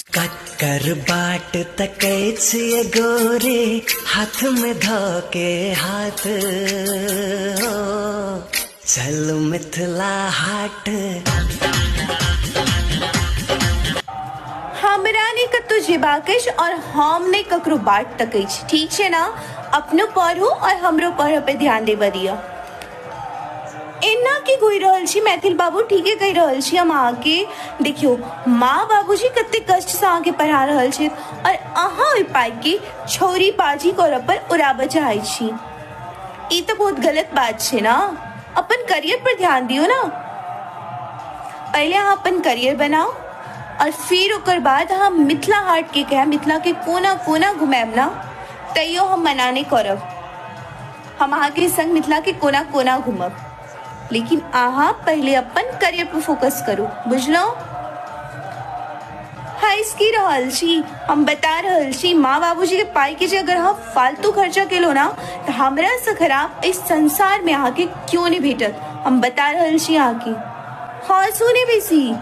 कक्कर बाट तकै छिए गोरे, हाथ में धोके हाथ हो, चल मिथिला हाट। हमरा ने कतो जेबाकश और हम ने ककरो बाट तकै छी, ठीक छे ना। अपनो पढ़ू और हमरो पढ़े पे ध्यान देबे दिया। एना की कोई रहल छी मैथिल बाबू, ठीके कहि रहल छी हम आके। देखियो माँ बाबूजी कते कष्ट से आके पढ़ा रहल छै और अहाँ ओइ पाइ के छोरी बाजी करब पर उड़ाबे चाहै छी। ई तो बहुत गलत बात छै ना। अपन करियर पर ध्यान दियो ना। पहले अहाँ अपन करियर बनाओ और फिर ओकर बाद हम मिथिला हाट के कहे, मिथिला के कोना कोना घुमाएब ना, तैयो हम मना नहीं करब। हम अहाँ के संग मिथिला के कोना कोना घुमब, लेकिन अहाँ पहले अपन करियर पर फोकस करू, बुझलो। हाइस की रहल छी, हम बता रहल छी माँ बाबूजी के पाई के जे अगर हम फालतू खर्चा केलो ना, तो हमरा से खराब इस संसार में अहाँ के क्यों नहीं भेटत। हम बता रहल छी अहाँ के। हाँ सुने बेसी।